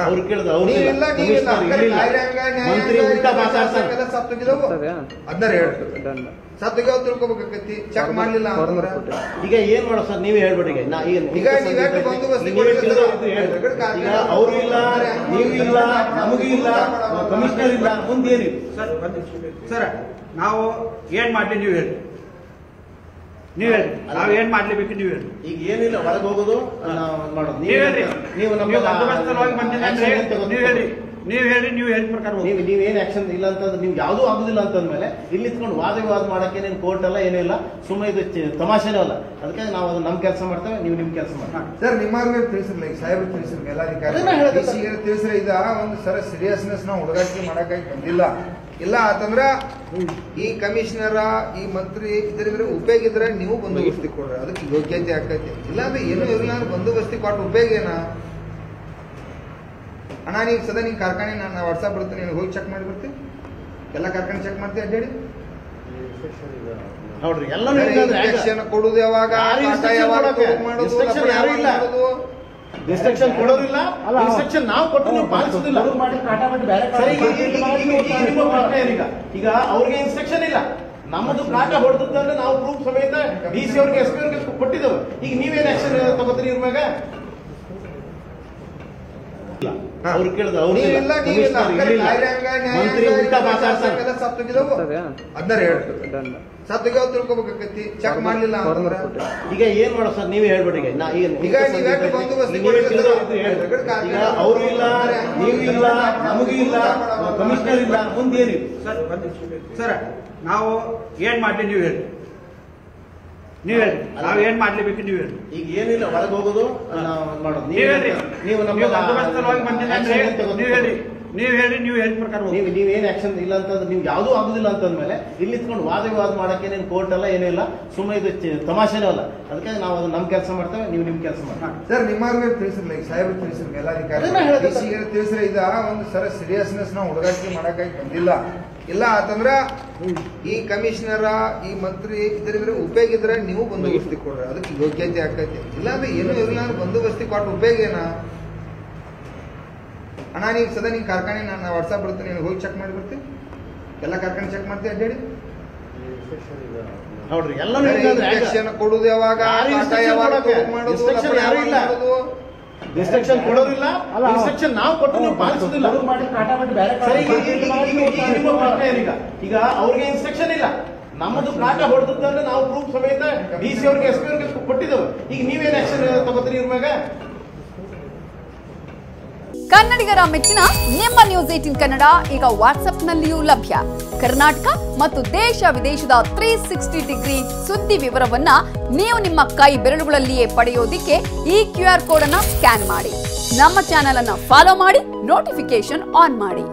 ಅವ್ರು ಕೇಳಿದ್ರು ಅವ್ರು ಮಂತ್ರಿ ಉಲ್ಟಾ ಮಾತಾಡ್ತಾರೆ ತಿಳ್ಕೊಬೇಕಾಗತ್ತಿ ಚೆಕ್ ಮಾಡ್ಲಿಲ್ಲ ಈಗ ಏನ್ ಮಾಡೋ ಸರ್ ನೀವೇ ಹೇಳ್ಬಿಡಿ ಈಗ ಅವ್ರು ಇಲ್ಲ ನೀವು ಇಲ್ಲ ನಮಗೂ ಇಲ್ಲ ಕಮಿಷನರ್ ಇಲ್ಲ ಮುಂದೇನಿಲ್ಲ ಸರ್ ನಾವು ಏನ್ ಮಾಡ್ಲಿ ನೀವು ಹೇಳಿ ನಾವ್ ಏನ್ ಮಾಡ್ಲೇಬೇಕು ನೀವು ಹೇಳಿ ಈಗ ಏನಿಲ್ಲ ಹೊರಗೆ ಹೋಗೋದು ಮಾಡೋದು ನೀವು ನೀವು ಹೇಳಿ ಪ್ರಕಾರ ನೀವೇನ್ ಆಕ್ಷನ್ ಇಲ್ಲ ಅಂತಂದ್ರೆ ನೀವು ಯಾವ್ದೂ ಆಗುದಿಲ್ಲ ಅಂತಂದ್ಮೇಲೆ ಇಲ್ಲಿ ಇತ್ಕೊಂಡು ವಾದ ವಿವಾದ ಮಾಡಕ್ಕೆ ನೀನು ಕೋರ್ಟ್ ಅಲ್ಲ ಏನಿಲ್ಲ ಸುಮ್ಮನೆ ಇದು ತಮಾಷೆನೂ ಅಲ್ಲ ಅದಕ್ಕೆ ನಾವು ಅದು ನಮ್ ಕೆಲಸ ಮಾಡ್ತೇವೆ ನೀವು ನಿಮ್ ಕೆಲಸ ಮಾಡ್ತೀವಿ ಸರ್ ನಿಮ್ಮಾರ್ಗ ತಿಳಿಸಿರ್ಲಿ ಈಗ ಸಾಹೇಬ್ ತಿಳಿಸಿರ್ ಮೇಲಾಧಿಕಾರಿ ತಿಳಿಸ್ರೆ ಇದ ಒಂದು ಸರ ಸೀರಿಯಸ್ನೆಸ್ ನಾವು ಹುಡುಗಾಟಿಕೆ ಮಾಡಕ್ಕಾಗಿ ಬಂದಿಲ್ಲ ಇಲ್ಲ ಅಂತಂದ್ರ ಈ ಕಮಿಷನರ ಈ ಮಂತ್ರಿ ಇದರಿದ್ರೆ ಉಪಯೋಗ ಇದ್ರೆ ನೀವು ಬಂದೋಬಸ್ತಿ ಕೊಡ್ರಿ ಅದಕ್ಕೆ ಯೋಗ್ಯತೆ ಆಕೈತಿ ಇಲ್ಲ ಅಂದ್ರೆ ಏನೂ ಇರಲಿಲ್ಲ ಅಂದ್ರೆ ಬಂದೋಬಸ್ತಿ ಕೊಟ್ಟು ಉಪಯೋಗ ಏನ ಅಣ್ಣ ನೀವು ಸದಾ ನಿನ್ ಕಾರ್ಖಾನೆ ನಾನು ವಾಟ್ಸಾಪ್ ಬರುತ್ತೆ ನೀನು ಹೋಗಿ ಚೆಕ್ ಮಾಡಿ ಬರ್ತೀನಿ ಎಲ್ಲ ಕಾರ್ಖಾನೆ ಚೆಕ್ ಮಾಡ್ತೀವಿ ಅಡ್ಡಾಡಿ ನೋಡ್ರಿ ಎಲ್ಲ ಕೊಡುದು ಯಾವಾಗ ರಿಸ್ಟ್ರಿಕ್ಷನ್ ಕೊಡೋದಿಲ್ಲ ರಿಸ್ಟ್ರಿಕ್ಷನ್ ನಾವು ಕೊಟ್ಟು ನೀವು ಪಾಲಿಸೋದಿಲ್ಲ ಈಗ ಅವ್ರಿಗೆ ಇನ್ಸ್ಟ್ರಕ್ಷನ್ ಇಲ್ಲ ನಮ್ಮದು ಕಾಟ ಹೊಡೆದಂದ್ರೆ ನಾವು ಪ್ರೂಫ್ ಸಮೇತ ಡಿಸಿ ಅವ್ರಿಗೆ ಎಸ್ ಪಿ ಅವ್ರಿಗೆ ಕೊಟ್ಟಿದ್ದೇವೆ ಈಗ ನೀವೇನ್ ಆಕ್ಷನ್ ತಗೋತೀರಿ ಇವ್ರ ಮ್ಯಾಗ ಅವ್ರು ಕೇಳಿದ್ರು ಅವ್ರು ಮಂತ್ರಿ ಉಲ್ಟಾ ಮಾತಾಡ್ತಾರೆ ತಿಳ್ಕೊಬೇಕಾಗತ್ತಿ ಚೆಕ್ ಮಾಡ್ಲಿಲ್ಲ ಈಗ ಏನ್ ಮಾಡೋ ಸರ್ ನೀವೇ ಹೇಳ್ಬಿಡಿ ಈಗ ಅವ್ರು ಇಲ್ಲ ನೀವು ಇಲ್ಲ ನಮಗೂ ಇಲ್ಲ ಕಮಿಷನರ್ ಇಲ್ಲ ಮುಂದೇನಿಲ್ಲ ಸರ್ ನಾವು ಏನ್ ಮಾಡ್ಲಿ ನೀವು ಹೇಳಿ ನಾವ್ ಏನ್ ಮಾಡ್ಲೇಬೇಕು ನೀವು ಹೇಳಿ ಈಗ ಏನಿಲ್ಲ ಹೊರಗೆ ಹೋಗೋದು ಮಾಡೋದು ನೀವು ಹೇಳಿ ಪ್ರಕಾರ ನೀವೇನ್ ಆಕ್ಷನ್ ಇಲ್ಲ ಅಂತಂದ್ರೆ ನೀವು ಯಾವ್ದೂ ಆಗುದಿಲ್ಲ ಅಂತಂದ್ಮೇಲೆ ಇಲ್ಲಿ ಇತ್ಕೊಂಡು ವಾದ ವಿವಾದ ಮಾಡಕ್ಕೆ ನೀನು ಕೋರ್ಟ್ ಅಲ್ಲ ಏನಿಲ್ಲ ಸುಮ್ಮನೆ ಇದು ತಮಾಷೆನೂ ಅಲ್ಲ ಅದಕ್ಕೆ ನಾವು ಅದು ನಮ್ ಕೆಲಸ ಮಾಡ್ತೇವೆ ನೀವು ನಿಮ್ ಕೆಲಸ ಮಾಡ್ತೀವಿ ಸರ್ ನಿಮ್ಮಾರ್ಗ ತಿಳಿಸಿರ್ಲಿ ಈಗ ಸಾಹೇಬ್ ತಿಳಿಸಿರ್ ಮೇಲಾಧಿಕಾರಿ ತಿಳಿಸ್ರೆ ಇದ ಒಂದು ಸರ ಸೀರಿಯಸ್ನೆಸ್ ನಾವು ಹುಡುಗಾಟಿಕೆ ಮಾಡಕ್ಕಾಗಿ ಬಂದಿಲ್ಲ ಇಲ್ಲ ಅಂತಂದ್ರ ಈ ಕಮಿಷನರ ಈ ಮಂತ್ರಿ ಇದರಿದ್ರೆ ಉಪಯೋಗ ಇದ್ರೆ ನೀವು ಬಂದೋಬಸ್ತಿ ಕೊಡ್ರಿ ಅದಕ್ಕೆ ಯೋಗ್ಯತೆ ಆಕೈತಿ ಇಲ್ಲ ಅಂದ್ರೆ ಏನೂ ಇರಲಿಲ್ಲ ಅಂದ್ರೆ ಬಂದೋಬಸ್ತಿ ಕೊಟ್ಟು ಉಪಯೋಗ ಏನ ಅಣ್ಣ ನೀವು ಸದಾ ನಿನ್ ಕಾರ್ಖಾನೆ ನಾನು ವಾಟ್ಸಾಪ್ ಬರುತ್ತೆ ನೀನು ಹೋಗಿ ಚೆಕ್ ಮಾಡಿ ಬರ್ತೀನಿ ಎಲ್ಲ ಕಾರ್ಖಾನೆ ಚೆಕ್ ಮಾಡ್ತೀವಿ ಅಡ್ಡಾಡಿ ನೋಡ್ರಿ ಎಲ್ಲ ಕೊಡುದು ಯಾವಾಗ ರಿಸ್ಟ್ರಿಕ್ಷನ್ ಕೊಡೋದಿಲ್ಲ ರಿಸ್ಟ್ರಿಕ್ಷನ್ ನಾವು ಕೊಟ್ಟು ನೀವು ಪಾಲಿಸೋದಿಲ್ಲ ಈಗ ಅವ್ರಿಗೆ ಇನ್ಸ್ಟ್ರಕ್ಷನ್ ಇಲ್ಲ ನಮ್ಮದು ಕಾಟ ಹೊಡೆದಂದ್ರೆ ನಾವು ಪ್ರೂಫ್ ಸಮೇತ ಡಿಸಿ ಅವ್ರಿಗೆ ಎಸ್ ಪಿ ಅವ್ರಿಗೆ ಕೊಟ್ಟಿದ್ದೇವೆ ಈಗ ನೀವೇನ್ ಆಕ್ಷನ್ ತಗೋತೀರಿ ಇವ್ರ ಮ್ಯಾಗ ಕನ್ನಡಿಗರ ಮೆಚ್ಚಿನ ನಿಮ್ಮ ನ್ಯೂಸ್ 18 ಕನ್ನಡ ಈಗ ವಾಟ್ಸ್ಆಪ್ನಲ್ಲಿಯೂ ಲಭ್ಯ. ಕರ್ನಾಟಕ ಮತ್ತು ದೇಶ ವಿದೇಶದ 360 ಡಿಗ್ರಿ ಸುದ್ದಿ ವಿವರವನ್ನ ನೀವು ನಿಮ್ಮ ಕೈ ಬೆರಳುಗಳಲ್ಲಿಯೇ ಪಡೆಯೋದಿಕ್ಕೆ ಈ QR ಕೋಡ್ ಅನ್ನು ಸ್ಕ್ಯಾನ್ ಮಾಡಿ. ನಮ್ಮ ಚಾನೆಲ್ ಅನ್ನು ಫಾಲೋ ಮಾಡಿ, ನೋಟಿಫಿಕೇಶನ್ ಆನ್ ಮಾಡಿ.